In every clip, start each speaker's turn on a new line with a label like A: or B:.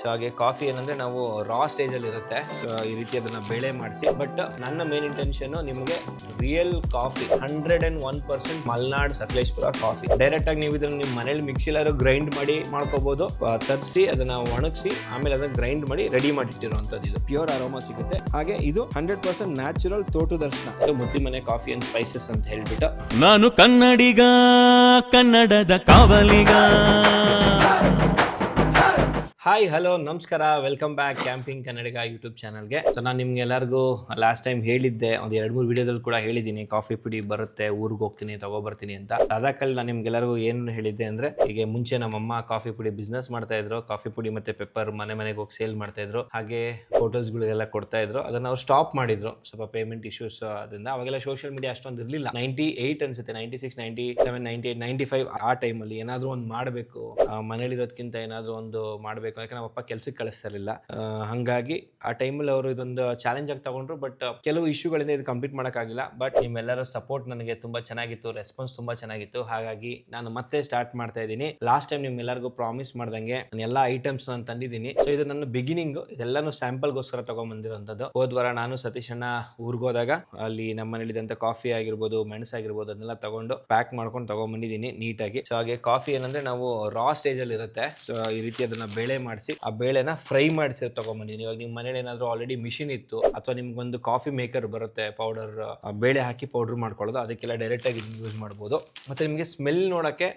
A: So ಹಾಗೆ coffee ಏನಂದ್ರೆ ನಾವು ರಾ ಸ್ಟೇಜ್ ಅಲ್ಲಿ ಇರುತ್ತೆ. ಸೊ ಈ ರೀತಿ ಅದನ್ನ ಬೇಳೆ ಮಾಡಿಸಿ, ಬಟ್ ನನ್ನ ಮೇನ್ ಇಂಟೆನ್ಷನ್ ನಿಮಗೆ real coffee 101% Malnad Sakleshpur coffee. Direct ಆಗಿ ನೀವು ಇದನ್ನ ನಿಮ್ಮ ಮನೇಲಿ ಮಿಕ್ಸಿಲಾರು ಗ್ರೈಂಡ್ ಮಾಡಿ ಮಾಡ್ಕೋಬಹುದು, ತರಿಸಿ ಅದನ್ನ ಒಣಗಿಸಿ ಆಮೇಲೆ ಅದನ್ನ ಗ್ರೈಂಡ್ ಮಾಡಿ ರೆಡಿ ಮಾಡಿಟ್ಟಿರುವಂತದ್ದು. ಇದು ಪ್ಯೂರ್ ಅರೋಮಾ ಸಿಗುತ್ತೆ. ಹಾಗೆ ಇದು 100% ನ್ಯಾಚುರಲ್ ತೋಟು ದರ್ಶನ. ಇದು ಮುತ್ತಿಮನೆ ಕಾಫಿ ಅಂಡ್ ಸ್ಪೈಸಸ್ ಅಂತ ಹೇಳ್ಬಿಟ್ಟು.
B: ನಾನು ಕನ್ನಡಿಗ, ಕನ್ನಡದ ಕಾವಲಿಗ.
A: ಹಾಯ್ ಹಲೋ ನಮಸ್ಕಾರ, ವೆಲ್ಕಮ್ ಬ್ಯಾಕ್ ಕ್ಯಾಂಪಿಂಗ್ ಕನ್ನಡಿಗ ಯೂಟ್ಯೂಬ್ ಚಾನಲ್ಗೆ. ಸೊ ನಾನು ನಿಮ್ಗೆ ಎಲ್ಲರಿಗೂ ಲಾಸ್ಟ್ ಟೈಮ್ ಹೇಳಿದ್ದೆ, ಒಂದು 2-3 ವಿಡಿಯೋದಲ್ಲಿ ಕೂಡ ಹೇಳಿದ್ದೀನಿ, ಕಾಫಿ ಪುಡಿ ಬರುತ್ತೆ, ಊರಿಗೆ ಹೋಗ್ತೀನಿ ತಗೋಬರ್ತೀನಿ ಅಂತ. ಅದಕ್ಕಲ್ಲಿ ನಾನು ನಿಮ್ಗೆಲ್ಲರಿಗೂ ಏನು ಹೇಳಿದ್ದೆ ಅಂದರೆ, ಈಗ ಮುಂಚೆ ನಮ್ಮಮ್ಮ ಕಾಫಿ ಪುಡಿ ಬಿಸ್ನೆಸ್ ಮಾಡ್ತಾ ಇದ್ರು. ಕಾಫಿ ಪುಡಿ ಮತ್ತೆ ಪೆಪ್ಪರ್ ಮನೆಗೆ ಹೋಗಿ ಸೇಲ್ ಮಾಡ್ತಾ ಇದ್ರು. ಹಾಗೆ ಹೋಟೆಲ್ಸ್ಗಳಿಗೆಲ್ಲ ಕೊಡ್ತಾ ಇದ್ರು. ಅದನ್ನ ಅವ್ರು ಸ್ಟಾಪ್ ಮಾಡಿದ್ರು, ಸ್ವಲ್ಪ ಪೇಮೆಂಟ್ ಇಶ್ಯೂಸ್ ಅದರಿಂದ. ಅವಾಗೆಲ್ಲ ಸೋಷಿಯಲ್ ಮೀಡಿಯಾ ಅಷ್ಟೊಂದು ಇರಲಿಲ್ಲ. 98 ಅನ್ಸುತ್ತೆ, 96, 97, 98, 95 ಆ ಟೈಮಲ್ಲಿ ಏನಾದರೂ ಒಂದು ಮಾಡಬೇಕು, ಮನೇಲಿರೋದಕ್ಕಿಂತ ಏನಾದರೂ ಒಂದು ಮಾಡಬೇಕು. ಯಾಕಂದ್ರೆ ನಮ್ಮಪ್ಪ ಕೆಲ್ಸಕ್ಕೆ ಕಳಿಸ್ತಾ ಇರಲಿಲ್ಲ. ಹಾಗಾಗಿ ಆ ಟೈಮಲ್ಲಿ ಅವರು ಇದೊಂದು ಚಾಲೆಂಜ್ ಆಗಿ ತಗೊಂಡ್ರು. ಬಟ್ ಕೆಲವು ಇಶ್ಯೂಗಳಿಂದ ಇದು ಕಂಪ್ಲೀಟ್ ಮಾಡೋಕ್ಕಾಗಿಲ್ಲ. ಬಟ್ ನಿಮ್ಮೆಲ್ಲರ ಸಪೋರ್ಟ್ ನನಗೆ ತುಂಬಾ ಚೆನ್ನಾಗಿತ್ತು, ರೆಸ್ಪಾನ್ಸ್ ತುಂಬಾ ಚೆನ್ನಾಗಿತ್ತು. ಹಾಗಾಗಿ ನಾನು ಮತ್ತೆ ಸ್ಟಾರ್ಟ್ ಮಾಡ್ತಾ ಇದ್ದೀನಿ. ಲಾಸ್ಟ್ ಟೈಮ್ ನಿಮ್ಗೆಲ್ಲರಿಗೂ ಪ್ರಾಮಿಸ್ ಮಾಡ್ದಂಗೆ ನಾನು ಎಲ್ಲ ಐಟಮ್ಸ್ ನಾನು ತಂದಿದ್ದೀನಿ. ಸೊ ಇದು ನನ್ನ ಬಿಗಿನಿಂಗ್, ಇದೆಲ್ಲಾನು ಸ್ಯಾಂಪಲ್ಗೋಸ್ಕರ ತಗೊಂಡ್ಬಂದಿರೋಂಥದ್ದು. ಹೋದ್ವಾರ ನಾನು ಸತೀಶ್ ಅಣ್ಣ ಊರಿಗೆ ಹೋದಾಗ ಅಲ್ಲಿ ನಮ್ಮ ಮನೇಲಿದ್ದಂಥ ಕಾಫಿ ಆಗಿರ್ಬೋದು, ಮೆಣಸು ಆಗಿರ್ಬೋದು, ಅದನ್ನೆಲ್ಲ ತಗೊಂಡು ಪ್ಯಾಕ್ ಮಾಡ್ಕೊಂಡು ತಗೊಂಡ್ಬಂದಿದ್ದೀನಿ ನೀಟಾಗಿ. ಸೊ ಹಾಗೆ ಕಾಫಿ ಏನಂದ್ರೆ ನಾವು ರಾ ಸ್ಟೇಜ್ ಅಲ್ಲಿ ಇರುತ್ತೆ. ಸೊ ಈ ರೀತಿ ಅದನ್ನ ಬೇಳೆ ಮಾಡಿಸಿ ಆ ಬೇಳೆನ ಫ್ರೈ ಮಾಡಿಸಿ ತಗೊಂಡ್ಬಂದಿದ್ದೀನಿ. ಇವಾಗ ನಿಮ್ಮ ಮನೇಲಿ ಏನಾದ್ರು ಆಲ್ರೆಡಿ ಮಿಷಿನ್ ಇತ್ತು, ಅಥವಾ ನಿಮ್ಗೊಂದು ಕಾಫಿ ಮೇಕರ್ ಬರುತ್ತೆ, ಪೌಡರ್ ಬೇಳೆ ಹಾಕಿ ಪೌಡರ್ ಮಾಡ್ಕೊಳ್ಳೋದು, ಅದಕ್ಕೆಲ್ಲ ಡೈರೆಕ್ಟ್ ಆಗಿ ಯೂಸ್ ಮಾಡ್ಬೋದು. ಮತ್ತೆ ನಿಮಗೆ ಸ್ಮೆಲ್ ನೋಡಕ್ಕೆ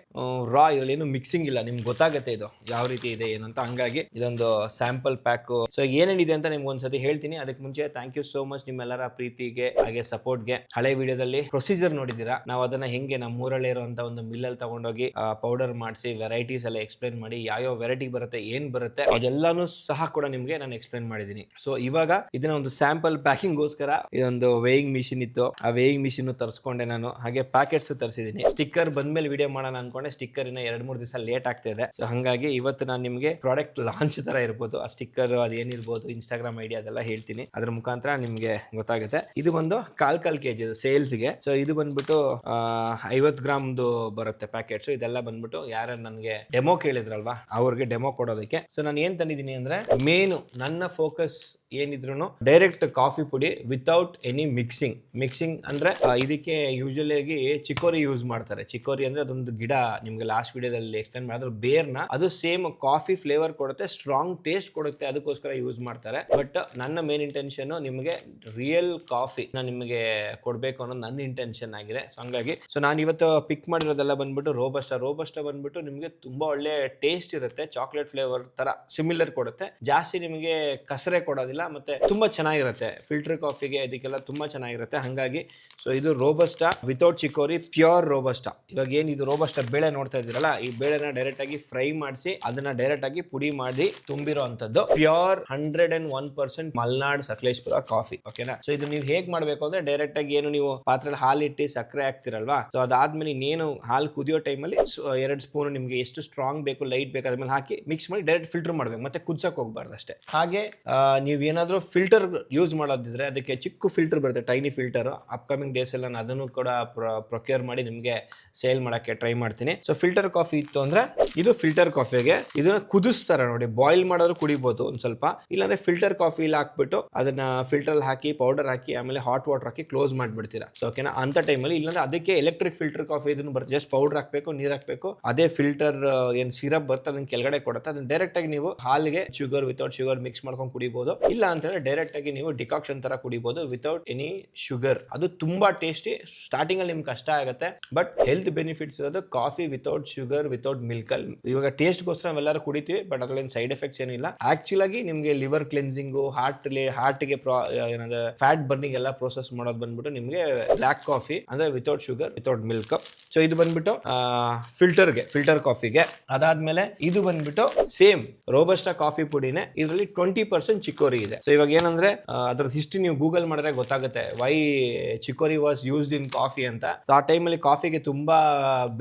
A: ರಾ ಇದರಲ್ಲಿ ಏನು ಮಿಕ್ಸಿಂಗ್ ಇಲ್ಲ, ನಿಮ್ಗೆ ಗೊತ್ತಾಗುತ್ತೆ ಇದು ಯಾವ ರೀತಿ ಇದೆ ಏನು ಅಂತ. ಹಂಗಾಗಿ ಇದೊಂದು ಸ್ಯಾಂಪಲ್ ಪ್ಯಾಕ್. ಸೊ ಏನೇನಿದೆ ಅಂತ ನಿಮ್ಗೆ ಒಂದ್ಸತಿ ಹೇಳ್ತೀನಿ. ಅದಕ್ಕೆ ಮುಂಚೆ ಥ್ಯಾಂಕ್ ಯು ಸೋ ಮಚ್ ನಿಮ್ಮೆಲ್ಲರ ಪ್ರೀತಿಗೆ ಹಾಗೆ ಸಪೋರ್ಟ್ಗೆ. ಹಳೆ ವಿಡಿಯೋದಲ್ಲಿ ಪ್ರೊಸೀಜರ್ ನೋಡಿದ್ದೀರಾ, ನಾವು ಅದನ್ನ ಹೆಂಗೆ ನಮ್ಮ ಊರಲ್ಲೇ ಇರುವಂತ ಒಂದು ಮಿಲ್ಲಲ್ಲಿ ತಗೊಂಡೋಗಿ ಪೌಡರ್ ಮಾಡಿಸಿ ವೆರೈಟೀಸ್ ಎಲ್ಲ ಎಕ್ಸ್ಪ್ಲೇನ್ ಮಾಡಿ, ಯಾವ ವೆರೈಟಿ ಬರುತ್ತೆ, ಏನ್ ಬರುತ್ತೆ ಅದೆಲ್ಲಾನು ಸಹ ಕೂಡ ನಿಮ್ಗೆ ನಾನು ಎಕ್ಸ್ಪ್ಲೇನ್ ಮಾಡಿದ್ದೀನಿ. ಸೊ ಇವಾಗ ಇದನ್ನ ಒಂದು ಸ್ಯಾಂಪಲ್ ಪ್ಯಾಕಿಂಗ್ ಗೋಸ್ಕರ ಇದೊಂದು ವೇಯಿಂಗ್ ಮಿಷಿನ್ ಇತ್ತು, ಆ ವೇಯಿಂಗ್ ಮಿಷಿನ್ ತರಿಸ್ಕೊಂಡೆ ನಾನು. ಹಾಗೆ ಪ್ಯಾಕೆಟ್ಸ್ ತರಿಸಿದ್ದೀನಿ. ಸ್ಟಿಕ್ಕರ್ ಬಂದ್ಮೇಲೆ ವಿಡಿಯೋ ಮಾಡೋಣ ಅನ್ಕೊಂಡೆ, ಸ್ಟಿಕ್ಕರ್ ಇನ್ನ 2-3 ದಿವಸ ಲೇಟ್ ಆಗ್ತಿದೆ. ಸೊ ಹಂಗಾಗಿ ಇವತ್ತು ನಾನು ನಿಮ್ಗೆ ಪ್ರಾಡಕ್ಟ್ ಲಾಂಚ್ ತರ ಇರ್ಬೋದು, ಆ ಸ್ಟಿಕ್ಕರ್ ಅದೇನಿರ್ಬೋದು, ಇನ್ಸ್ಟಾಗ್ರಾಮ್ ಐಡಿ ಅದೆಲ್ಲ ಹೇಳ್ತೀನಿ. ಅದ್ರ ಮುಖಾಂತರ ನಿಮ್ಗೆ ಗೊತ್ತಾಗುತ್ತೆ. ಇದು ಒಂದು ಕಾಲ್ ಕೆಜಿ ಸೇಲ್ಸ್ಗೆ. ಸೊ ಇದು ಬಂದ್ಬಿಟ್ಟು 50 ಗ್ರಾಮ್ದು ಬರುತ್ತೆ ಪ್ಯಾಕೆಟ್ಸ್. ಇದೆಲ್ಲ ಬಂದ್ಬಿಟ್ಟು ಯಾರು ನನಗೆ ಡೆಮೋ ಕೇಳಿದ್ರಲ್ವಾ, ಅವ್ರಿಗೆ ಡೆಮೋ ಕೊಡೋದಕ್ಕೆ. ಸೊ ನಾನು ಏನ್ ತಂದಿದ್ದೀನಿ ಅಂದ್ರೆ, ಮೇನು ನನ್ನ ಫೋಕಸ್ ಏನಿದ್ರು ಡೈರೆಕ್ಟ್ ಕಾಫಿ ಪುಡಿ ವಿತೌಟ್ ಎನಿ ಮಿಕ್ಸಿಂಗ್ ಅಂದ್ರೆ ಇದಕ್ಕೆ ಯೂಶುವಲಿ ಆಗಿ ಚಿಕೋರಿ ಯೂಸ್ ಮಾಡ್ತಾರೆ. ಚಿಕೋರಿ ಅಂದ್ರೆ ಅದೊಂದು ಗಿಡ, ನಿಮ್ಗೆ ಲಾಸ್ಟ್ ವಿಡಿಯೋದಲ್ಲಿ ಎಕ್ಸ್ಪ್ಲೇನ್ ಮಾಡಿದ್ರೆ, ಬೇರ್ನ ಅದು ಸೇಮ್ ಕಾಫಿ ಫ್ಲೇವರ್ ಕೊಡುತ್ತೆ, ಸ್ಟ್ರಾಂಗ್ ಟೇಸ್ಟ್ ಕೊಡುತ್ತೆ, ಅದಕ್ಕೋಸ್ಕರ ಯೂಸ್ ಮಾಡ್ತಾರೆ. ಬಟ್ ನನ್ನ ಮೇನ್ ಇಂಟೆನ್ಷನ್ ನಿಮಗೆ ರಿಯಲ್ ಕಾಫಿ ನಾನು ನಿಮಗೆ ಕೊಡ್ಬೇಕು ಅನ್ನೋದು ನನ್ನ ಇಂಟೆನ್ಷನ್ ಆಗಿದೆ. ಸೊ ಹಂಗಾಗಿ ನಾನು ಇವತ್ತು ಪಿಕ್ ಮಾಡಿರೋದೆಲ್ಲ ಬಂದ್ಬಿಟ್ಟು ರೋಬಸ್ಟಾ ಬಂದ್ಬಿಟ್ಟು ನಿಮಗೆ ತುಂಬಾ ಒಳ್ಳೆ ಟೇಸ್ಟ್ ಇರುತ್ತೆ, ಚಾಕ್ಲೇಟ್ ಫ್ಲೇವರ್ ತರ ಸಿಮಿಲರ್ ಕೊಡುತ್ತೆ, ಜಾಸ್ತಿ ನಿಮಗೆ ಕಸರೆ ಕೊಡೋದಿಲ್ಲ, ಮತ್ತೆ ತುಂಬಾ ಚೆನ್ನಾಗಿರುತ್ತೆ. ಫಿಲ್ಟರ್ ಕಾಫಿಗೆ ಇದಕ್ಕೆಲ್ಲ ತುಂಬಾ ಚೆನ್ನಾಗಿರುತ್ತೆ. ಹಂಗಾಗಿ ಸೊ ಇದು ರೋಬಸ್ಟಾ ವಿತೌಟ್ ಚಿಕೋರಿ, ಪ್ಯೂರ್ ರೋಬಸ್ಟಾ. ಇವಾಗ ಏನ್ ಇದು ರೋಬಸ್ಟಾ ಬೇಳೆ ನೋಡ್ತಾ ಇದ್ದೀರಲ್ಲ, ಈ ಬೇಳೆನ ಡೈರೆಕ್ಟ್ ಆಗಿ ಫ್ರೈ ಮಾಡಿಸಿ ಅದನ್ನ ಡೈರೆಕ್ಟ್ ಆಗಿ ಪುಡಿ ಮಾಡಿ ತುಂಬಿರೋ ಅಂತದ್ದು ಪ್ಯೂರ್ 101% ಮಲ್ನಾಡ್ ಸಕಲೇಶ್ಪುರ ಕಾಫಿ. ಓಕೆನಾ. ಸೊ ಇದು ನೀವು ಹೇಗ್ ಮಾಡ್ಬೇಕು ಅಂದ್ರೆ, ಡೈರೆಕ್ಟ್ ಆಗಿ ಏನು ನೀವು ಪಾತ್ರೆಯಲ್ಲಿ ಹಾಲಿಟ್ಟು ಸಕ್ಕರೆ ಹಾಕ್ತಿರಲ್ವಾ, ಸೊ ಅದಾದ್ಮೇಲೆ ಇನ್ನೇನು ಹಾಲು ಕುದಿಯೋ ಟೈಮಲ್ಲಿ 2 ಸ್ಪೂನ್ ನಿಮ್ಗೆ ಎಷ್ಟು ಸ್ಟ್ರಾಂಗ್ ಬೇಕು, ಲೈಟ್ ಬೇಕು, ಅದ್ಮೇಲೆ ಹಾಕಿ ಮಿಕ್ಸ್ ಮಾಡಿ ಡೈರೆಕ್ಟ್ ಫಿಲ್ಟರ್ ಮಾಡ್ಬೇಕು, ಮತ್ತೆ ಕುದ್ಸಕ್ ಹೋಗ್ಬಾರ್ದು ಅಷ್ಟೇ. ಹಾಗೆ ನೀವು ಏನಾದರೂ ಫಿಲ್ಟರ್ ಯೂಸ್ ಮಾಡೋದಿದ್ರೆ ಅದಕ್ಕೆ ಚಿಕ್ಕ ಫಿಲ್ಟರ್ ಬರುತ್ತೆ, ಟೈನಿ ಫಿಲ್ಟರ್. ಅಪ್ಕಮಿಂಗ್ ಡೇಸ್ ಎಲ್ಲ ನಾನು ಅದನ್ನು ಕೂಡ ಪ್ರೊಕ್ಯೂರ್ ಮಾಡಿ ನಿಮಗೆ ಸೇಲ್ ಮಾಡಕ್ಕೆ ಟ್ರೈ ಮಾಡ್ತೀನಿ. ಸೊ ಫಿಲ್ಟರ್ ಕಾಫಿ ಇತ್ತು ಅಂದ್ರೆ, ಇದು ಫಿಲ್ಟರ್ ಕಾಫಿಗೆ ಇದನ್ನ ಕುದಿಸ್ತಾರೆ ನೋಡಿ, ಬಾಯ್ಲ್ ಮಾಡೋರು ಕುಡಿಬಹುದು ಒಂದ್ ಸ್ವಲ್ಪ. ಇಲ್ಲಾಂದ್ರೆ ಫಿಲ್ಟರ್ ಕಾಫಿ ಹಾಕ್ಬಿಟ್ಟು ಅದನ್ನ ಫಿಲ್ಟರ್ ಹಾಕಿ ಪೌಡರ್ ಹಾಕಿ ಆಮೇಲೆ ಹಾಟ್ ವಾಟರ್ ಹಾಕಿ ಕ್ಲೋಸ್ ಮಾಡ್ಬಿಡ್ತೀರಾ. ಸೊ ಓಕೆನಾ. ಅಂತ ಟೈಮಲ್ಲಿ ಇಲ್ಲಾಂದ್ರೆ ಅದಕ್ಕೆ ಎಲೆಕ್ಟ್ರಿಕ್ ಫಿಲ್ಟರ್ ಕಾಫಿ ಇದನ್ನು ಬರುತ್ತೆ, ಜಸ್ಟ್ ಪೌಡರ್ ಹಾಕ್ಬೇಕು, ನೀರ್ ಹಾಕ್ಬೇಕು, ಅದೇ ಫಿಲ್ಟರ್ ಏನ್ ಸಿರಪ್ ಬರುತ್ತೆ ಅದನ್ನ ಕೆಳಗಡೆ ಕೊಡುತ್ತೆ. ಅದನ್ನ ಡೈರೆಕ್ಟ್ ಆಗಿ ನೀವು ಹಾಲಿಗೆ ಶುಗರ್ ವಿತೌಟ್ ಶುಗರ್ ಮಿಕ್ಸ್ ಮಾಡ್ಕೊಂಡು ಕುಡಿಬಹುದು. ಇಲ್ಲ ಅಂತ ಹೇಳಿ ಡೈರೆಕ್ಟ್ ಆಗಿ ನೀವು ಡಿಕಾಕ್ಷನ್ ತರ ಕುಡಿಬಹುದು ವಿತೌಟ್ ಎನಿ ಶುಗರ್. ಅದು ತುಂಬಾ ಟೇಸ್ಟಿ. ಸ್ಟಾರ್ಟಿಂಗ್ ಅಲ್ಲಿ ನಿಮ್ಗೆ ಕಷ್ಟ ಆಗುತ್ತೆ, ಬಟ್ ಹೆಲ್ತ್ ಬೆನಿಫಿಟ್ಸ್ ಇರೋದು coffee without sugar without milk ಅಲ್ಲಿ. ಇವಾಗ ಟೇಸ್ಟ್ ಗೋಸ್ಕರ ನಾವೆಲ್ಲರೂ ಕುಡಿತೀವಿ, ಬಟ್ ಅದ್ರಲ್ಲಿ ಸೈಡ್ ಎಫೆಕ್ಟ್ಸ್ ಏನಿಲ್ಲ. ಆಕ್ಚುಲ್ ಆಗಿ ನಿಮ್ಗೆ ಲಿವರ್ ಕ್ಲೆನ್ಸಿಂಗ್, ಹಾರ್ಟ್ಗೆ ಏನಂದ್ರೆ ಫ್ಯಾಟ್ ಬರ್ನಿಂಗ್ ಎಲ್ಲ ಪ್ರೋಸೆಸ್ ಮಾಡೋದು ಬಂದ್ಬಿಟ್ಟು ನಿಮ್ಗೆ ಬ್ಲಾಕ್ ಕಾಫಿ ಅಂದ್ರೆ without sugar without milk. So ಇದು ಬಂದ್ಬಿಟ್ಟು ಫಿಲ್ಟರ್ ಕಾಫಿಗೆ. ಅದಾದ್ಮೇಲೆ ಇದು ಬಂದ್ಬಿಟ್ಟು ಸೇಮ್ ರೋಬಸ್ಟಾ ಕಾಫಿ ಪುಡಿನೇ, ಇದರಲ್ಲಿ 20% ಚಿಕೋರಿ ಇದೆ. ಸೊ ಇವಾಗ ಏನಂದ್ರೆ ಅದ್ರ ಹಿಸ್ಟ್ರಿ ನೀವು ಗೂಗಲ್ ಮಾಡಿದ್ರೆ ಗೊತ್ತಾಗುತ್ತೆ, why chicory was used in coffee ಅಂತ. ಸೊ ಆ ಟೈಮಲ್ಲಿ ಕಾಫಿಗೆ ತುಂಬಾ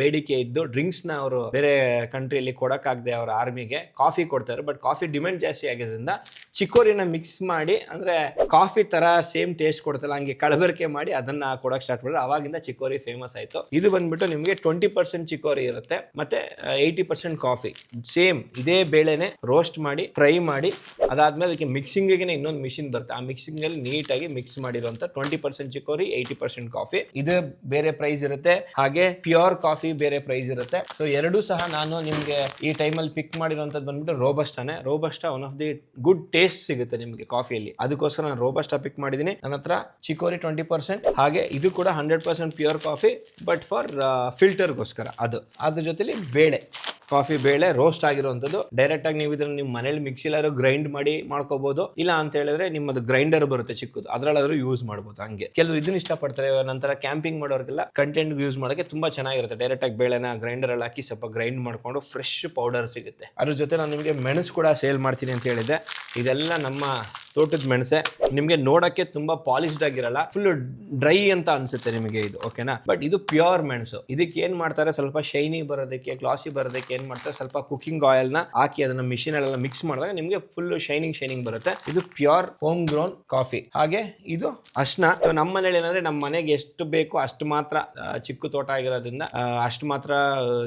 A: ಬೇಡಿಕೆ ಇದ್ದು, ಡ್ರಿಂಕ್ಸ್ ನ ಅವರು ಬೇರೆ ಕಂಟ್ರಿಯಲ್ಲಿ ಕೊಡಕ್ಕಾಗದೆ ಅವರ ಆರ್ಮಿಗೆ ಕಾಫಿ ಕೊಡ್ತಾರೆ. ಬಟ್ ಕಾಫಿ ಡಿಮ್ಯಾಂಡ್ ಜಾಸ್ತಿ ಆಗಿದ್ರಿಂದ ಚಿಕೋರಿನ ಮಿಕ್ಸ್ ಮಾಡಿ, ಅಂದ್ರೆ ಕಾಫಿ ತರ ಸೇಮ್ ಟೇಸ್ಟ್ ಕೊಡ್ತಲ್ಲ ಹಂಗೆ ಕಲಬೆರಕೆ ಮಾಡಿ ಅದನ್ನ ಕೊಡಕ್ ಸ್ಟಾರ್ಟ್ ಮಾಡಿದ್ರೆ, ಅವಾಗಿಂದ ಚಿಕೋರಿ ಫೇಮಸ್ ಆಯ್ತು. ಇದು ಬಂದ್ಬಿಟ್ಟು ನಿಮ್ಗೆ 20% ಚಿಕೋರಿ ಇರುತ್ತೆ, ಮತ್ತೆ 80% ಕಾಫಿ. ಸೇಮ್ ಇದೇ ಬೇಳೆನೆ ರೋಸ್ಟ್ ಮಾಡಿ ಫ್ರೈ ಮಾಡಿ ಅದಾದ್ಮೇಲೆ ಅದಕ್ಕೆ ಮಿಕ್ಸಿಂಗಿಗೆ ಇನ್ನೊಂದು ಮಿಷಿನ್ ಬರುತ್ತೆ. ಆ ಮಿಕ್ಸಿಂಗ್ ಅಲ್ಲಿ ನೀಟಾಗಿ ಮಿಕ್ಸ್ ಮಾಡಿರುವಂತ 20% ಚಿಕೋರಿ 80% ಕಾಫಿ ಇದು ಬೇರೆ ಪ್ರೈಸ್ ಇರುತ್ತೆ. ಹಾಗೆ ಪ್ಯೂರ್ ಕಾಫಿ ಬೇರೆ ಪ್ರೈಸ್ ಇರುತ್ತೆ. ಸೊ ಎರಡೂ ಸಹ ನಾನು ನಿಮ್ಗೆ ಈ ಟೈಮಲ್ಲಿ ಪಿಕ್ ಮಾಡಿರುವಂತದ್ದು ಬಂದ್ಬಿಟ್ಟು ರೋಬಸ್ಟಾನೆ. Robusta one of the good taste ಸಿಗುತ್ತೆ ನಿಮ್ಗೆ ಕಾಫಿಯಲ್ಲಿ, ಅದಕ್ಕೋಸ್ಕರ ನಾನು ರೋಬಸ್ಟಾ ಪಿಕ್ ಮಾಡಿದ್ದೀನಿ. ನನ್ನ ಹತ್ರ ಚಿಕೋರಿ 20%, ಹಾಗೆ ಇದು ಕೂಡ 100% ಪ್ಯೂರ್ ಕಾಫಿ ಬಟ್ ಫಾರ್ ಫಿಲ್ಟರ್ಗೋಸ್ಕರ. ಅದ್ರ ಜೊತೆಲಿ ಬೇಳೆ, ಕಾಫಿ ಬೇಳೆ ರೋಸ್ಟ್ ಆಗಿರುವಂತದ್ದು. ಡೈರೆಕ್ಟ್ ಆಗಿ ನೀವು ಇದನ್ನ ನಿಮ್ಮ ಮನೇಲಿ ಮಿಕ್ಸಿಲಾದ್ರು ಗ್ರೈಂಡ್ ಮಾಡಿ ಮಾಡ್ಕೋಬಹುದು, ಇಲ್ಲ ಅಂತ ಹೇಳಿದ್ರೆ ನಿಮ್ಮದು ಗ್ರೈಂಡರ್ ಬರುತ್ತೆ ಚಿಕ್ಕದು, ಅದ್ರಲ್ಲಾದ್ರೂ ಯೂಸ್ ಮಾಡಬಹುದು. ಹಂಗೆ ಕೆಲವರು ಇದನ್ನ ಇಷ್ಟಪಡ್ತಾರೆ. ನಂತರ ಕ್ಯಾಂಪಿಂಗ್ ಮಾಡೋರ್ಗೆಲ್ಲ ಕಂಟೆಂಟ್ ಯೂಸ್ ಮಾಡೋಕೆ ತುಂಬಾ ಚೆನ್ನಾಗಿರುತ್ತೆ. ಡೈರೆಕ್ಟ್ ಆಗಿ ಬೇಳೆನ ಗ್ರೈಂಡರ್ ಅಲ್ಲಿ ಹಾಕಿ ಸ್ವಲ್ಪ ಗ್ರೈಂಡ್ ಮಾಡ್ಕೊಂಡು ಫ್ರೆಶ್ ಪೌಡರ್ ಸಿಗುತ್ತೆ. ಅದ್ರ ಜೊತೆ ನಾನು ನಿಮಗೆ ಮೆಣಸು ಕೂಡ ಸೇಲ್ ಮಾಡ್ತೀನಿ ಅಂತ ಹೇಳಿದ್ದೆ. ಇದೆಲ್ಲ ನಮ್ಮ ತೋಟದ ಮೆಣಸೆ. ನಿಮಗೆ ನೋಡಕ್ಕೆ ತುಂಬಾ ಪಾಲಿಶ್ಡ್ ಆಗಿರಲ್ಲ, ಫುಲ್ ಡ್ರೈ ಅಂತ ಅನ್ಸುತ್ತೆ ನಿಮಗೆ ಇದು, ಓಕೆನಾ. ಬಟ್ ಇದು ಪ್ಯೂರ್ ಮೆಣಸು. ಇದಕ್ಕೆ ಏನ್ ಮಾಡ್ತಾರೆ, ಸ್ವಲ್ಪ ಶೈನಿ ಬರೋದಕ್ಕೆ, ಗ್ಲಾಸಿ ಬರೋದಕ್ಕೆ ಏನ್ ಮಾಡ್ತಾರೆ, ಸ್ವಲ್ಪ ಕುಕಿಂಗ್ ಆಯಿಲ್ ನ ಹಾಕಿ ಅದನ್ನ ಮಿಷಿನ್ ಅಲ್ಲೆಲ್ಲ ಮಿಕ್ಸ್ ಮಾಡಿದಾಗ ನಿಮಗೆ ಫುಲ್ ಶೈನಿಂಗ್ ಬರುತ್ತೆ. ಇದು ಪ್ಯೂರ್ ಹೋಮ್ ಗ್ರೋನ್ ಕಾಫಿ. ಹಾಗೆ ಇದು ಅರ್ಶಿನ. ನಮ್ಮ ಮನೇಲಿ ಏನಂದ್ರೆ ನಮ್ಮ ಮನೆಗೆ ಎಷ್ಟು ಬೇಕು ಅಷ್ಟು ಮಾತ್ರ, ಚಿಕ್ಕ ತೋಟ ಆಗಿರೋದ್ರಿಂದ ಅಷ್ಟು ಮಾತ್ರ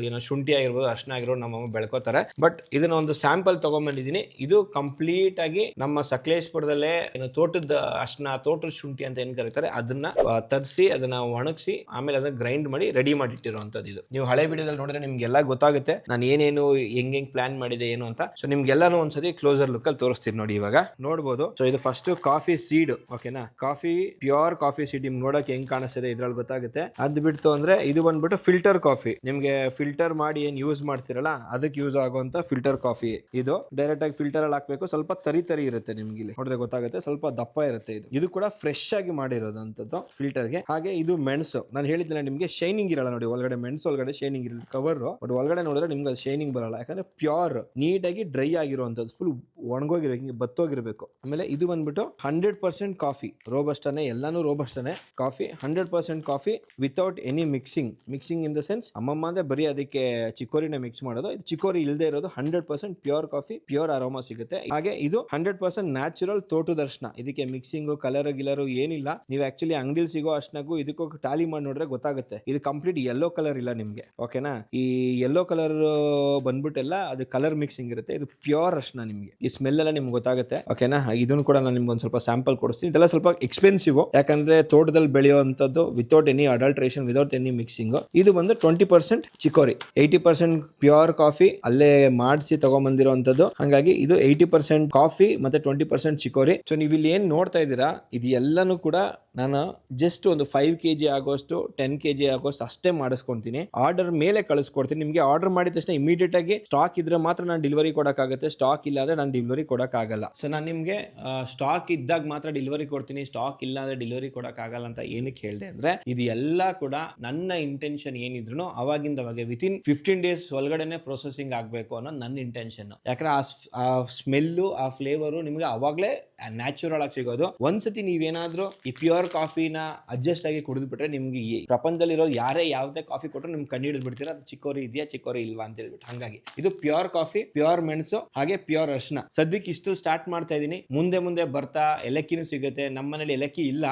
A: ಏನೋ ಶುಂಠಿ ಆಗಿರ್ಬೋದು, ಅರ್ಶಿನ ಆಗಿರ್ಬೋದು ನಮ್ಮಮ್ಮ ಬೆಳ್ಕೋತಾರೆ. ಬಟ್ ಇದನ್ನ ಒಂದು ಸ್ಯಾಂಪಲ್ ತಗೊಂಡ್ಬಂದಿದ್ದೀನಿ. ಇದು ಕಂಪ್ಲೀಟ್ ಆಗಿ ನಮ್ಮ ಸಕಲೇಶ್ಪುರದಲ್ಲೇ ತೋಟದ ಅರ್ಶಿನ, ತೋಟದ ಶುಂಠಿ ಅಂತ ಏನ್ ಕರೀತಾರೆ, ಅದನ್ನ ತರಿಸಿ ಅದನ್ನ ಒಣಗಿಸಿ ಆಮೇಲೆ ಅದನ್ನ ಗ್ರೈಂಡ್ ಮಾಡಿ ರೆಡಿ ಮಾಡಿಟ್ಟಿರುವಂತದ್ದು. ಇದು ನೀವು ಹಳೆ ವಿಡಿಯೋದಲ್ಲಿ ನೋಡಿದ್ರೆ ನಿಮ್ಗೆಲ್ಲ ಗೊತ್ತಾಗುತ್ತೆ ನಾನು ಏನೇನು ಹೆಂಗ್ ಪ್ಲಾನ್ ಮಾಡಿದೆ ಏನು ಅಂತ. ಸೊ ನಿಮ್ಗೆಲ್ಲಾನು ಒಂದ್ಸತಿ ಕ್ಲೋಸರ್ ಲುಕ್ ಅಲ್ಲಿ ತೋರಿಸ್ತೀನಿ ನೋಡಿ. ಇವಾಗ ನೋಡ್ಬೋದು. ಸೊ ಇದು ಫಸ್ಟ್ ಕಾಫಿ ಸೀಡ್, ಓಕೆನಾ. ಕಾಫಿ ಪ್ಯೂರ್ ಕಾಫಿ ಸೀಡ್ ನಿಮ್ಗೆ ನೋಡಕ್ಕೆ ಹೆಂಗ್ ಕಾಣಿಸ್ತಿದೆ ಇದ್ರಲ್ಲಿ ಗೊತ್ತಾಗುತ್ತೆ. ಅದ್ ಬಿಡ್ತು ಅಂದ್ರೆ ಇದು ಬಂದ್ಬಿಟ್ಟು ಫಿಲ್ಟರ್ ಕಾಫಿ. ನಿಮ್ಗೆ ಫಿಲ್ಟರ್ ಮಾಡಿ ಏನ್ ಯೂಸ್ ಮಾಡ್ತಿರಲ್ಲ ಅದಕ್ಕೆ ಯೂಸ್ ಆಗುವಂತ ಫಿಲ್ಟರ್ ಕಾಫಿ. ಇದು ಡೈರೆಕ್ಟ್ ಆಗಿ ಫಿಲ್ಟರ್ ಅಲ್ಲಿ ಹಾಕ್ಬೇಕು. ಸ್ವಲ್ಪ ತರಿ ಇರುತ್ತೆ, ನಿಮ್ಗೆ ಇಲ್ಲಿ ನೋಡಿದ್ರೆ ಗೊತ್ತಾಗುತ್ತೆ, ಸ್ವಲ್ಪ ದಪ್ಪ ಇರುತ್ತೆ. ಇದು ಕೂಡ ಫ್ರೆಶ್ ಆಗಿ ಮಾಡಿರೋದಂತದ್ದು ಫಿಲ್ಟರ್ಗೆ. ಹಾಗೆ ಇದು ಮೆಣಸು. ನಾನು ಹೇಳಿದ್ದಿಲ್ಲ ನಿಮ್ಗೆ ಶೈನಿಂಗ್ ಇರಲ್ಲ ನೋಡಿ, ಒಳಗಡೆ ಮೆಣಸು ಒಳಗಡೆ ಶೈನಿಂಗ್ ಇರಲ್ಲ, ಕವರ್. ಬಟ್ ಒಳಗಡೆ ನೋಡಿದ್ರೆ ನಿಮ್ಗೆ ಅದು ಶೈನಿಂಗ್ ಬರಲ್ಲ, ಯಾಕಂದ್ರೆ ಪ್ಯೂರ್ ನೀಟಾಗಿ ಡ್ರೈ ಆಗಿರುವಂತದ್ದು, ಫುಲ್ ಒಣಗೋಗಿರ್ಬೇಕು, ಹಿಂಗೆ ಬತ್ತೋಗಿರ್ಬೇಕು. ಆಮೇಲೆ ಇದು ಬಂದ್ಬಿಟ್ಟು 100% ಕಾಫಿ, ರೋಬಸ್ಟಾನೆ, ಎಲ್ಲಾನು ರೋಬಸ್ಟಾನೆ coffee. 100% coffee without any mixing in the sense ಅಮ್ಮಮ್ಮ ಅಂದ್ರೆ ಬರೀ ಅದಕ್ಕೆ ಚಿಕೋರಿನ ಮಿಕ್ಸ್ ಮಾಡೋದು. ಇದು ಚಿಕೋರಿ ಇಲ್ಲದೆ ಇರೋದು 100% ಪ್ಯೂರ್ ಕಾಫಿ, ಪ್ಯೂರ್ ಅರೋಮಾ ಸಿಗುತ್ತೆ. ಹಾಗೆ ಇದು 100% ನ್ಯಾಚುರಲ್ ತೋಟದ ಅರ್ಶಿನ. ಇದಕ್ಕೆ ಮಿಕ್ಸಿಂಗ್ ಕಲರ್ ಗಿಲರು ಏನಿಲ್ಲ. ನೀವು ಆಕ್ಚುಲಿ ಅಂಗಡಿಲಿ ಸಿಗೋ ಅರ್ಶಿನಗೂ ಇದಕ್ಕೂ ಟಾಲಿ ಮಾಡಿ ನೋಡ್ರೆ ಗೊತ್ತಾಗುತ್ತೆ. ಇದು ಕಂಪ್ಲೀಟ್ ಯೆಲ್ಲೋ ಕಲರ್ ಇಲ್ಲ ನಿಮ್ಗೆ, ಓಕೆನಾ. ಈ ಯೆಲ್ಲೋ ಕಲರ್ ಬಂದ್ಬಿಟ್ಟೆಲ್ಲ ಅದು ಕಲರ್ ಮಿಕ್ಸಿಂಗ್ ಇರುತ್ತೆ. ಇದು ಪ್ಯೂರ್ ಅರ್ಶಿನ. ನಿಮ್ಗೆ ಈ ಸ್ಮೆಲ್ ಎಲ್ಲ ನಿಮ್ಗೆ ಗೊತ್ತಾಗುತ್ತೆ, ಓಕೆನಾ. ಇದನ್ನು ಕೂಡ ನಾನು ನಿಮ್ಗೆ ಒಂದ್ ಸ್ವಲ್ಪ ಸ್ಯಾಂಪಲ್ ಕೊಡಿಸ್ತೀನಿ. ಇದೆಲ್ಲ ಸ್ವಲ್ಪ ಎಕ್ಸ್ಪೆನ್ಸಿವ್, ಯಾಕಂದ್ರೆ ತೋಟದಲ್ಲಿ ಬೆಳೆಯುವಂತದ್ದು without any adulteration, without any mixing. ಇದು ಬಂದು 20% ಚಿಕೋರಿ, 80% ಪ್ಯೂರ್ ಕಾಫಿ ಅಲ್ಲೇ ಮಾಡಿಸಿ ತಗೊಂಡ್ಬಂದಿರುವಂತದ್ದು. ಹಾಗಾಗಿ ಇದು 80% ಕಾಫಿ ಮತ್ತೆ 20% ಚಿಕೋರಿ. ಸೊ ನೀವು ಇಲ್ಲಿ ಏನ್ ನೋಡ್ತಾ ಇದ್ದೀರಾ, ಇದು ಎಲ್ಲಾನು ಕೂಡ ನಾನು ಜಸ್ಟ್ ಒಂದು 5 kg ಆಗೋಷ್ಟು 10 kg ಆಗೋಷ್ಟು ಅಷ್ಟೇ ಮಾಡಿಸ್ಕೊಂತೀನಿ. ಆರ್ಡರ್ ಮೇಲೆ ಕಳಿಸ್ಕೊಡ್ತೀನಿ. ನಿಮ್ಗೆ ಆರ್ಡರ್ ಮಾಡಿದ ತಕ್ಷಣ ಇಮಿಡಿಯೇಟ್ ಆಗಿ ಸ್ಟಾಕ್ ಇದ್ರೆ ಮಾತ್ರ ನಾನು ಡೆಲಿವರಿ ಕೊಡೋಕ್ಕಾಗುತ್ತೆ. ಸ್ಟಾಕ್ ಇಲ್ಲ ಅಂದ್ರೆ ನಾನು ಡೆಲಿವರಿ ಕೊಡೋಕ್ಕಾಗಲ್ಲ. ಸೊ ನಾನು ನಿಮ್ಗೆ ಸ್ಟಾಕ್ ಇದ್ದಾಗ ಮಾತ್ರ ಡೆಲಿವರಿ ಕೊಡ್ತೀನಿ, ಸ್ಟಾಕ್ ಇಲ್ಲ ಅಂದ್ರೆ ಡೆಲಿವರಿ ಕೊಡೋಕ್ಕಾಗಲ್ಲ ಅಂತ ಏನಕ್ಕೆ ಹೇಳಿದೆ ಅಂದ್ರೆ, ಇದು ಎಲ್ಲ ಕೂಡ ನನ್ನ ಇಂಟೆನ್ಷನ್ ಏನಿದ್ರು ಅವಾಗಿಂದ ಅವಾಗ ವಿತಿನ್ 15 days ಒಳಗಡೆನೆ ಪ್ರೊಸೆಸಿಂಗ್ ಆಗಬೇಕು ಅನ್ನೋದು ನನ್ನ ಇಂಟೆನ್ಷನ್. ಯಾಕಂದ್ರೆ ಆ ಸ್ಮೆಲ್ಲು, ಆ ಫ್ಲೇವರು ನಿಮ್ಗೆ ಅವಾಗಲೇ ನ್ಯಾಚುರಲ್ ಆಗಿ ಸಿಗೋದು. ಒಂದ್ಸತಿ ನೀವೇನಾದ್ರೂ ಈ ಪ್ಯೂರ್ ಕಾಫಿನ ಅಡ್ಜಸ್ಟ್ ಆಗಿ ಕುಡಿದು ಬಿಟ್ರೆ ನಿಮ್ಗೆ ಪ್ರಪಂಚದಲ್ಲಿರೋ ಯಾರೇ ಯಾವುದೇ ಕಾಫಿ ಕೊಟ್ಟರು ನಿಮ್ಗೆ ಕಂಡು ಹಿಡಿದು ಬಿಡ್ತೀರಾ ಅದು ಚಿಕೋರಿ ಇದೆಯಾ ಚಿಕೋರಿ ಇಲ್ವಾ ಅಂತ ಹೇಳ್ಬಿಟ್ಟು. ಹಾಗಾಗಿ ಇದು ಪ್ಯೂರ್ ಕಾಫಿ, ಪ್ಯೂರ್ ಮೆಣಸು, ಹಾಗೆ ಪ್ಯೂರ್ ಅರ್ಶಿನ. ಸದ್ಯಕ್ಕೆ ಇಷ್ಟು ಸ್ಟಾರ್ಟ್ ಮಾಡ್ತಾ ಇದೀನಿ. ಮುಂದೆ ಬರ್ತಾ ಏಲಕ್ಕಿನೂ ಸಿಗುತ್ತೆ. ನಮ್ಮ ಮನೇಲಿ ಏಲಕ್ಕಿ ಇಲ್ಲ,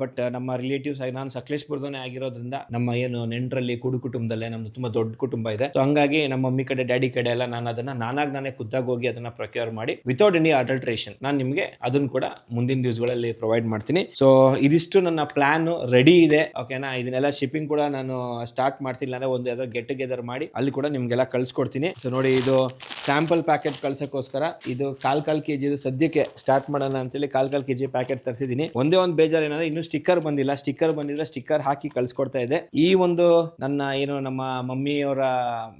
A: ಬಟ್ ನಮ್ಮ ರಿಲೇಟಿವ್ಸ್ ಆಗಿ, ನಾನು ಸಕಲೇಶ್ಪುರದವನೇ ಆಗಿರೋದ್ರಿಂದ ನಮ್ಮ ಏನು ನೆಂಟರಲ್ಲಿ ಕುಟುಂಬದಲ್ಲೇ ನಮ್ದು ತುಂಬಾ ದೊಡ್ಡ ಕುಟುಂಬ ಇದೆ. ಸೊ ಹಂಗಾಗಿ ನಮ್ಮ ಮಮ್ಮಿ ಕಡೆ ಡ್ಯಾಡಿ ಕಡೆ ಎಲ್ಲ ನಾನು ಅದನ್ನ ನಾನೇ ಖುದ್ದಾಗಿ ಹೋಗಿ ಅದನ್ನ ಪ್ರೊಕ್ಯೂರ್ ಮಾಡಿ ವಿತೌಟ್ ಎನಿ ಅಡಲ್ಟ್ರೇಷನ್ ನಾನು ನಿಮ್ಗೆ ಅದನ್ನ ಕೂಡ ಮುಂದಿನ ದಿವಸಗಳಲ್ಲಿ ಪ್ರೊವೈಡ್ ಮಾಡ್ತೀನಿ. ಸೊ ಇದಿಷ್ಟು ನನ್ನ ಪ್ಲಾನ್ ರೆಡಿ ಇದೆ, ಓಕೆನಾ. ಇದನ್ನೆಲ್ಲ ಶಿಪ್ಪಿಂಗ್ ಕೂಡ ನಾನು ಸ್ಟಾರ್ಟ್ ಮಾಡ್ತಿಲ್ಲ ಅಂದ್ರೆ ಒಂದು ಯಾವ್ದಾದ್ರು ಗೆಟ್ ಟುಗೆದರ್ ಮಾಡಿ ಅಲ್ಲಿ ಕೂಡ ನಿಮ್ಗೆಲ್ಲ ಕಳ್ಸಿಕೊಡ್ತೀನಿ. ಸೊ ನೋಡಿ, ಇದು ಸ್ಯಾಂಪಲ್ ಪ್ಯಾಕೆಟ್ ಕಳ್ಸಕ್ಕೋಸ್ಕರ ಇದು ಕಾಲ್ kg ಸದ್ಯಕ್ಕೆ ಸ್ಟಾರ್ಟ್ ಮಾಡೋಣ ಅಂತೇಳಿ ಕಾಲ್ kg ಪ್ಯಾಕೆಟ್ ತರಿಸಿದೀನಿ. ಒಂದೇ ಒಂದು ಬೇಜಾರು ಏನಂದ್ರೆ ಇನ್ನೂ ಸ್ಟಿಕ್ಕರ್ ಬಂದಿಲ್ಲ. ಸ್ಟಿಕ್ಕರ್ ಬಂದಿದ್ರೆ ಸ್ಟಿಕ್ಕರ್ ಹಾಕಿ ಕಳ್ಸಿಕೊಡ್ತಾ ಇದೆ. ಈ ಒಂದು ನನ್ನ ಏನು ನಮ್ಮ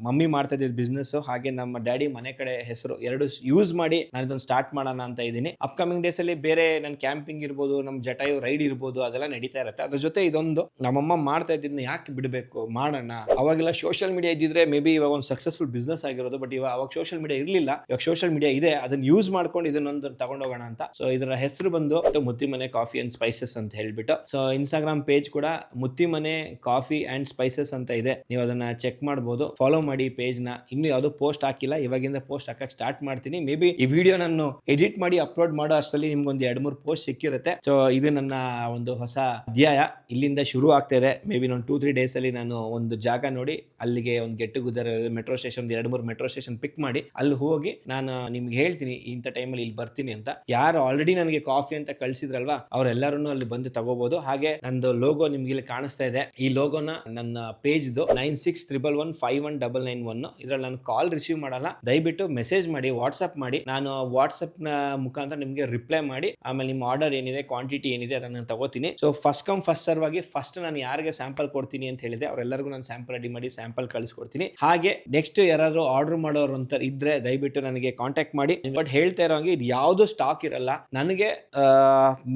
A: ಮಮ್ಮಿ ಮಾಡ್ತಾ ಇದ್ದ ಬಿಸ್ನೆಸ್, ಹಾಗೆ ನಮ್ಮ ಡ್ಯಾಡಿ ಮನೆ ಕಡೆ ಹೆಸರು ಎರಡು ಯೂಸ್ ಮಾಡಿ ನಾನು ಇದನ್ನು ಸ್ಟಾರ್ಟ್ ಮಾಡೋಣ ಅಂತ ಇದ್ದೀನಿ. ಅಪ್ಕಮಿಂಗ್ ಡೇಸ್ ಅಲ್ಲಿ ಬೇರೆ ನನ್ನ ಕ್ಯಾಂಪಿಂಗ್ ಇರ್ಬೋದು, ನಮ್ಮ ಜಟಾಯು ರೈಡ್ ಇರ್ಬೋದು, ಅದೆಲ್ಲ ನಡೀತಾ ಇರುತ್ತೆ. ಅದ್ರ ಜೊತೆ ಇದೊಂದು ನಮ್ಮಮ್ಮ ಮಾಡ್ತಾ ಇದ್ದಿದ್ದನ್ನ ಯಾಕೆ ಬಿಡಬೇಕು, ಮಾಡೋಣ. ಅವಾಗೆಲ್ಲ ಸೋಷಿಯಲ್ ಮೀಡಿಯಾ ಇದ್ದಿದ್ರೆ ಮೇ ಬಿ ಇವಾಗ ಒಂದು ಸಕ್ಸಸ್ಫುಲ್ ಬಿಸ್ನೆಸ್ ಆಗಿರೋದು. ಬಟ್ ಅವಾಗ ಸೋಷಿಯಲ್ ಮೀಡಿಯಾ ಇರಲಿಲ್ಲ, ಇವಾಗ ಸೋಷಿಯಲ್ ಮೀಡಿಯಾ ಇದೆ, ಅದನ್ನ ಯೂಸ್ ಮಾಡ್ಕೊಂಡು ಇದನ್ನೊಂದು ತಗೊಂಡೋಗೋಣ ಅಂತ. ಸೊ ಇದರ ಹೆಸರು ಬಂದು ಮುತ್ತಿಮನೆ ಕಾಫಿ ಅಂಡ್ ಸ್ಪೈಸಸ್ ಅಂತ ಹೇಳ್ಬಿಟ್ಟು. ಸೊ ಇನ್ಸ್ಟಾಗ್ರಾಮ್ ಪೇಜ್ ಕೂಡ ಮುತ್ತಿಮನೆ ಕಾಫಿ ಅಂಡ್ ಸ್ಪೈಸಸ್ ಅಂತ ಇದೆ, ನೀವು ಅದನ್ನ ಚೆಕ್ ಮಾಡಬಹುದು. ಫಾಲೋ ಮಾಡಿ ಪೇಜ್ ನ. ಇನ್ನು ಯಾವುದು ಪೋಸ್ಟ್ ಹಾಕಿಲ್ಲ, ಇವಾಗಿಂದ ಪೋಸ್ಟ್ ಹಾಕಕ್ ಸ್ಟಾರ್ಟ್ ಮಾಡ್ತೀನಿ. ಮೇ ಬಿ ಈ ವಿಡಿಯೋ ನಾನು ಎಡಿಟ್ ಮಾಡಿ ಅಪ್ಲೋಡ್ ಮಾಡೋ ಅಷ್ಟರಲ್ಲಿ ನಿಮ್ಗೊಂದು 2-3 ಪೋಸ್ಟ್ ಸಿಕ್ಕಿರುತ್ತೆ. ಸೊ ಇದು ನನ್ನ ಒಂದು ಹೊಸ ಅಧ್ಯಾಯ ಇಲ್ಲಿಂದ ಶುರು ಆಗ್ತಾ ಇದೆ. ಮೇ ಬಿ ನಾನು 2-3 ಡೇಸ್ ಅಲ್ಲಿ ನಾನು ಒಂದು ಜಾಗ ನೋಡಿ ಅಲ್ಲಿಗೆ ಒಂದು get together metro station 2-3 metro station pick ಮಾಡಿ ಅಲ್ಲಿ ಹೋಗಿ ನಾನು ನಿಮ್ಗೆ ಹೇಳ್ತೀನಿ ಇಂಥ ಟೈಮಲ್ಲಿ ಇಲ್ಲಿ ಬರ್ತೀನಿ ಅಂತ. ಯಾರು ಆಲ್ರೆಡಿ ನನಗೆ ಕಾಫಿ ಅಂತ ಕಳ್ಸಿದ್ರಲ್ವಾ ಅವರೆಲ್ಲರೂ ಅಲ್ಲಿ ಬಂದು ತಗೋಬಹುದು. ಹಾಗೆ ನಂದು ಲೋಗೋ ನಿಮ್ಗೆ ಇಲ್ಲಿ ಕಾಣಿಸ್ತಾ ಇದೆ. ಈ ಲೋಗೋನ ನನ್ನ ಪೇಜ್ದು 9611519991 ಇದ್ರಲ್ಲಿ ನಾನು ಕಾಲ್ ರಿಸೀವ್ ಮಾಡಲ್ಲ. ದಯವಿಟ್ಟು ಮೆಸೇಜ್ ಮಾಡಿ, ವಾಟ್ಸ್ಆಪ್ ಮಾಡಿ. ನಾನು ವಾಟ್ಸ್ಆಪ್ ನ ಮುಖಾಂತರ ನಿಮ್ಗೆ ರಿಪ್ಲೈ ಮಾಡಿ ಆಮೇಲೆ ನಿಮ್ಮ ಆರ್ಡರ್ ಏನಿದೆ, ಕ್ವಾಂಟಿಟಿ ಏನಿದೆ ಅದನ್ನ ನಾನು ತಗೋತೀನಿ. So first come first serve ಆಗಿ ಫಸ್ಟ್ ನಾನು ಯಾರಿಗೆ ಸ್ಯಾಂಪಲ್ ಕೊಡ್ತೀನಿ ಅಂತ ಹೇಳಿದೆ ಅವರೆಲ್ಲರಿಗೂ ನಾನು ಸ್ಯಾಂಪಲ್ ರೆಡಿ ಮಾಡಿ ಸ್ಯಾಂಪಲ್ ಕಳಿಸ್ಕೊಡ್ತೀನಿ. ಹಾಗೆ ನೆಕ್ಸ್ಟ್ ಯಾರಾದ್ರೂ ಆರ್ಡರ್ ಮಾಡೋರು ಅಂತ ಇದ್ರೆ ದಯವಿಟ್ಟು ನನಗೆ ಕಾಂಟ್ಯಾಕ್ಟ್ ಮಾಡಿ. ಬಟ್ ಹೇಳ್ತಾ ಇರೋ ಹಾಗೆ ಇದು ಯಾವ್ದು ಸ್ಟಾಕ್ ಇರಲ್ಲ. ನನಗೆ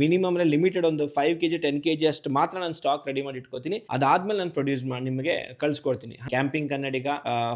A: ಮಿನಿಮಮ್ ಲಿಮಿಟೆಡ್ ಒಂದು 5 kg 10 kg ಅಷ್ಟು ಮಾತ್ರ ನಾನು ಸ್ಟಾಕ್ ರೆಡಿ ಮಾಡಿ ಇಟ್ಕೋತೀನಿ. ಅದಾದ್ಮೇಲೆ ನಾನು ಪ್ರೊಡ್ಯೂಸ್ ಮಾಡಿ ನಿಮಗೆ ಕಳ್ಸಿಕೊಡ್ತೀನಿ. ಕ್ಯಾಂಪಿಂಗ್ ಕನ್ನಡಿಗ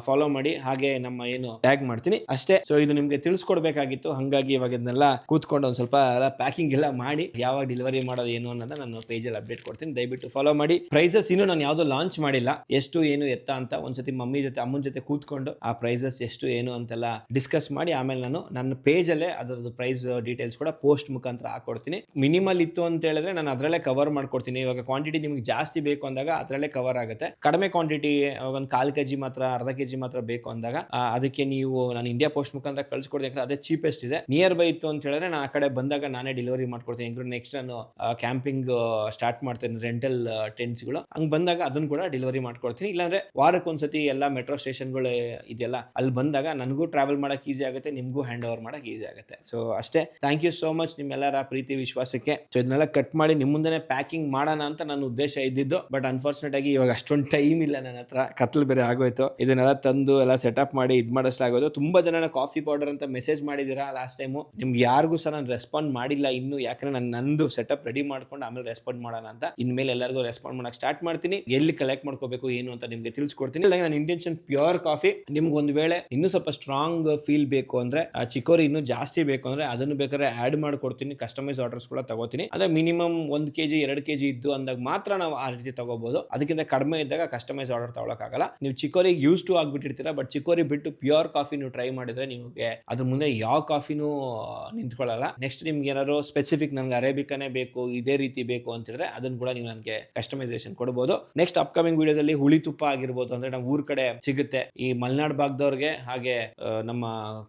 A: ಫಾಲೋ ಮಾಡಿ, ಹಾಗೆ ನಮ್ಮ ಏನು ಟ್ಯಾಗ್ ಮಾಡ್ತೀನಿ ಅಷ್ಟೇ. ಸೊ ಇದು ನಿಮ್ಗೆ ತಿಳಿಸ್ಕೊಡ್ಬೇಕಾಗಿತ್ತು, ಹಂಗಾಗಿ ಇವಾಗ ಇದನ್ನೆಲ್ಲ ಕೂತ್ಕೊಂಡು ಒಂದ್ ಸ್ವಲ್ಪ ಪ್ಯಾಕಿಂಗ್ ಎಲ್ಲ ಮಾಡಿ ಯಾವಾಗ ಡೆಲಿವರಿ ಮಾಡೋದು ಏನು ಅನ್ನೋದನ್ನ ನಾನು ಪೇಜಲ್ಲಿ ಅಪ್ಡೇಟ್ ಕೊಡ್ತೀನಿ. ದಯವಿಟ್ಟು ಫಾಲೋ ಮಾಡಿ. ಪ್ರೈಸಸ್ ಇನ್ನು ನಾನು ಯಾವ್ದು ಲಾಂಚ್ ಮಾಡಿಲ್ಲ, ಎಷ್ಟು ಏನು ಎತ್ತ ಅಂತ ಒಂದ್ಸತಿ ಮಮ್ಮಿ ಜೊತೆ ಅಮ್ಮನ ಜೊತೆ ಕೂತ್ಕೊಂಡು ಆ ಪ್ರೈಸಸ್ ಎಷ್ಟು ಏನು ಅಂತೆಲ್ಲ ಡಿಸ್ಕಸ್ ಮಾಡಿ ಆಮೇಲೆ ನಾನು ನನ್ನ ಪೇಜ್ ಅಲ್ಲೇ ಅದರದ್ದು ಪ್ರೈಸ್ ಡೀಟೇಲ್ಸ್ ಕೂಡ ಪೋಸ್ಟ್ ಮುಖಾಂತರ ಹಾಕೊಡ್ತೀನಿ. ಮಿನಿಮಲ್ ಇತ್ತು ಅಂತ ಹೇಳಿದ್ರೆ ನಾನು ಅದರಲ್ಲೇ ಕವರ್ ಮಾಡ್ಕೊಡ್ತೀನಿ. ಇವಾಗ ಕ್ವಾಂಟಿಟಿ ನಿಮ್ಗೆ ಜಾಸ್ತಿ ಬೇಕು ಅಂದಾಗ ಅದರಲ್ಲೇ ಕವರ್ ಆಗುತ್ತೆ. ಕಡಿಮೆ ಕ್ವಾಂಟಿಟಿ ಒಂದು 1/4 kg ಮಾತ್ರ, 1/2 kg ಮಾತ್ರ ಬೇಕು ಅಂದಾಗ ಅದಕ್ಕೆ ನೀವು ನಾನು ಇಂಡಿಯಾ ಪೋಸ್ಟ್ ಮುಖಾಂತರ ಕಳ್ಸಿಕೊಡ್ತೀನಿ. ಅದೇ ಚೀಪೆಸ್ಟ್ ಇದೆ. ನಿಯರ್ ಬೈ ಇತ್ತು ಅಂತ ಹೇಳಿದ್ರೆ ನಾನು ಆ ಕಡೆ ಬಂದಾಗ ನಾನೇ ಡೆಲಿವರಿ ಮಾಡ್ಕೊಡ್ತೀನಿ. ನೆಕ್ಸ್ಟ್ ನಾನು ಕ್ಯಾಂಪಿಂಗ್ ಸ್ಟಾರ್ಟ್ ಮಾಡ್ತೇನೆ, ರೆಂಟಲ್ ಟೆಂಟ್ಸ್ಗಳು ಹಂಗ್ ಬಂದಾಗ ಅದನ್ನ ಕೂಡ ಡೆಲಿವರಿ ಮಾಡ್ಕೊಡ್ತೀನಿ. ಇಲ್ಲಾಂದ್ರೆ ವಾರಕ್ಕೊಂದ್ಸತಿ ಎಲ್ಲ ಮೆಟ್ರೋ ಸ್ಟೇಷನ್ಗಳು ಇದೆಯಲ್ಲ ಅಲ್ಲಿ ಬಂದಾಗ ನನಗೂ ಟ್ರಾವೆಲ್ ಮಾಡಕ್ ಈಸಿ ಆಗುತ್ತೆ, ನಿಮ್ಗೂ ಹ್ಯಾಂಡ್ ಓವರ್ ಮಾಡಕ್ ಈಸಿ ಆಗುತ್ತೆ. ಸೊ ಅಷ್ಟೇ. ಥ್ಯಾಂಕ್ ಯು ಸೋ ಮಚ್ ನಿಮ್ಮೆಲ್ಲರ ಪ್ರೀತಿ ವಿಶ್ವಾಸಕ್ಕೆ. ಸೊ ಇದನ್ನೆಲ್ಲ ಕಟ್ ಮಾಡಿ ನಿಮ್ಮ ಮುಂದೆ ಪ್ಯಾಕಿಂಗ್ ಮಾಡೋಣ ಅಂತ ನನ್ನ ಉದ್ದೇಶ ಇದ್ದಿದ್ದು. ಬಟ್ ಅನ್ಫಾರ್ಚುನೇಟ್ ಆಗಿ ಇವಾಗ ಅಷ್ಟೊಂದು ಟೈಮ್ ಇಲ್ಲ ನನ್ನ ಹತ್ರ, ಕತ್ಲು ಬೇರೆ ಆಗೋಯ್ತು. ಇದನ್ನೆಲ್ಲ ತಂದು ಎಲ್ಲ ಸೆಟಪ್ ಮಾಡಿ ಇದು ಮಾಡಿಸಲಾಗೋದು. ತುಂಬಾ ಜನ ಕಾಫಿ ಪೌಡರ್ ಅಂತ ಮೆಸೇಜ್ ಮಾಡಿದೀರಾ ಲಾಸ್ಟ್ ಟೈಮು. ನಿಮ್ಗೆ ಯಾರಿಗೂ ಸಹ ನಾನು ರೆಸ್ಪಾಂಡ್ ಮಾಡಿಲ್ಲ ಇನ್ನು, ಯಾಕಂದ್ರೆ ನಾನು ನಂದು ಸೆಟಪ್ ರೆಡಿ ಮಾಡ್ಕೊಂಡು ಆಮೇಲೆ ರೆಸ್ಪಾಂಡ್ ಮಾಡೋಣ ಅಂತ. ಇನ್ಮೇಲೆ ಎಲ್ಲರಿಗೂ ರೆಸ್ಪಾಂಡ್ ಮಾಡಕ್ ಸ್ಟಾರ್ಟ್ ಮಾಡ್ತೀನಿ. ಎಲ್ಲಿ ಕಲೆಕ್ಟ್ ಮಾಡ್ಕೋಬೇಕು ಏನು ಅಂತ ನಿಮ್ಗೆ ತಿಳಿಸ್ಕೊಡ್ತೀನಿ. ಇಲ್ಲ ನನ್ನ ಇಂಟೆನ್ಷನ್ ಪ್ಯೂರ್ ಕಾಫಿ. ನಿಮ್ಗೆ ಒಂದು ವೇಳೆ ಇನ್ನೂ ಸ್ವಲ್ಪ ಸ್ಟ್ರಾಂಗ್ ಫೀಲ್ ಬೇಕು ಅಂದ್ರೆ, ಚಿಕೋರಿ ಇನ್ನೂ ಜಾಸ್ತಿ ಬೇಕು ಅಂದ್ರೆ ಅದನ್ನು ಬೇಕಾದ್ರೆ ಆಡ್ ಮಾಡ್ಕೊಡ್ತೀನಿ. ಕಸ್ಟಮೈಸ್ ಆರ್ಡರ್ಸ್ ಕೂಡ ತಗೋತೀನಿ. ಅದೇ ಮಿನಿಮಮ್ 1 kg 2 kg ಇದ್ದು ಅಂದಾಗ ಮಾತ್ರ ನಾವು ಆ ರೀತಿ ತಗೋಬಹುದು. ಅದಕ್ಕಿಂತ ಕಡಿಮೆ ಇದ್ದಾಗ ಕಸ್ಟಮೈಸ್ ಆರ್ಡರ್ ತಗೊಳಕ್ಕಾಗಲ್ಲ. ನೀವು ಚಿಕೋರಿಗೆ ಯೂಸ್ ಟು ಆಗ್ಬಿಟ್ಟಿರ್ತೀರಾ. ಬಟ್ ಚಿಕೋರಿ ಬಿಟ್ಟು ಪ್ಯೂರ್ ಕಾಫಿ ನೀವು ಟ್ರೈ ಮಾಡಿದ್ರೆ ನಿಮಗೆ ಅದ್ರ ಮುಂದೆ ಯಾವ ಕಾಫಿನೂ ನಿಂತ್ಕೊಳ್ಳಲ್ಲ. ನೆಕ್ಸ್ಟ್ ನಿಮ್ಗೆ ಏನಾದ್ರು ಸ್ಪೆಸಿಫಿಕ್ ನನಗೆ ಅರೇಬಿಕಾನೇ ಬೇಕು, ಇದೇ ರೀತಿ ಬೇಕು ಅಂತ ಹೇಳಿದ್ರೆ ಅದನ್ನ ಕೂಡ ನೀವು ನನಗೆ ಕಸ್ಟಮೈಸೇಷನ್ ಕೊಡಬಹುದು. ನೆಕ್ಸ್ಟ್ ಅಪ್ಕಮಿಂಗ್ ವಿಡಿಯೋದಲ್ಲಿ ಹುಳಿ ತುಪ್ಪ ಆಗಿರ್ಬೋದು, ಅಂದ್ರೆ ನಮ್ಮ ಊರ್ ಕಡೆ ಸಿಗುತ್ತೆ. ಈ ಮಲೆನಾಡು ಭಾಗದವ್ರಿಗೆ ಹಾಗೆ ನಮ್ಮ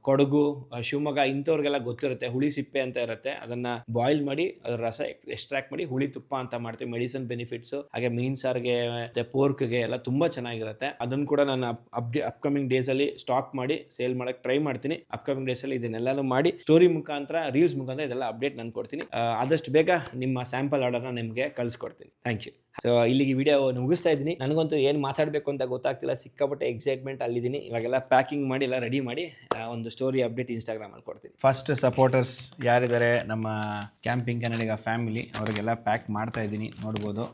A: ಕೊಡಗು, ಶಿವಮೊಗ್ಗ ಇಂಥವ್ರಿಗೆಲ್ಲ ಗೊತ್ತಿರುತ್ತೆ. ಹುಳಿ ಸಿಪ್ಪೆ ಅಂತ ಇರುತ್ತೆ, ಅದನ್ನ ಬಾಯ್ಲ್ ಮಾಡಿ ಅದ್ರ ರಸ ಎಕ್ಸ್ಟ್ರಾಕ್ಟ್ ಮಾಡಿ ಹುಳಿ ತುಪ್ಪ ಅಂತ ಮಾಡ್ತೀವಿ. ಮೆಡಿಸಿನ್ ಬೆನಿಫಿಟ್ಸ್, ಹಾಗೆ ಮೀನ್ ಸಾರ್ಗೆ ಮತ್ತೆ ಪೋರ್ಕ್ಗೆ ಎಲ್ಲ ತುಂಬಾ ಚೆನ್ನಾಗಿರುತ್ತೆ. ಅದನ್ನು ಕೂಡ ನಾನು ಅಪ್ಕಮಿಂಗ್ ಡೇಸ್ ಅಲ್ಲಿ ಸ್ಟಾಕ್ ಮಾಡಿ ಸೇಲ್ ಮಾಡಕ್ ಟ್ರೈ ಮಾಡ್ತೀನಿ. ಅಪ್ಕಮಿಂಗ್ ಡೇಸ್ ಅಲ್ಲಿ ಇದನ್ನೆಲ್ಲಾನು ಮಾಡಿ ಸ್ಟೋರಿ ಮುಖಾಂತರ, ರೀಲ್ಸ್ ಮುಖಾಂತರ ಇದೆಲ್ಲ ಅಪ್ಡೇಟ್ ನಾನು ಕೊಡ್ತೀನಿ. ಆದಷ್ಟು ಬೇಗ ನಿಮ್ಮ ಸ್ಯಾಂಪಲ್ ಆರ್ಡರ್ನ ನಿಮಗೆ ಕಳಿಸ್ಕೊಡ್ತೀನಿ. Thank you. ಸೊ ಇಲ್ಲಿಗೆ ವಿಡಿಯೋ ಮುಗಿಸ್ತಾ ಇದ್ದೀನಿ. ನನಗಂತೂ ಏನು ಮಾತಾಡಬೇಕು ಅಂತ ಗೊತ್ತಾಗ್ತಿಲ್ಲ, ಸಿಕ್ಕಾಪಟ್ಟೆ ಎಕ್ಸೈಟ್ಮೆಂಟ್ ಅಲ್ಲಿದ್ದೀನಿ. ಇವಾಗೆಲ್ಲ ಪ್ಯಾಕಿಂಗ್ ಮಾಡಿ ಎಲ್ಲ ರೆಡಿ ಮಾಡಿ ಒಂದು ಸ್ಟೋರಿ ಅಪ್ಡೇಟ್ ಇನ್ಸ್ಟಾಗ್ರಾಮ್ ಅಲ್ಲಿ ಕೊಡ್ತೀನಿ. ಫಸ್ಟ್ ಸಪೋರ್ಟರ್ಸ್ ಯಾರಿದ್ದಾರೆ ನಮ್ಮ ಕ್ಯಾಂಪಿಂಗ್ ಕನ್ನಡಿಗ ಫ್ಯಾಮಿಲಿ, ಅವರಿಗೆಲ್ಲ ಪ್ಯಾಕ್ ಮಾಡ್ತಾ ಇದ್ದೀನಿ. ನೋಡ್ಬೋದು.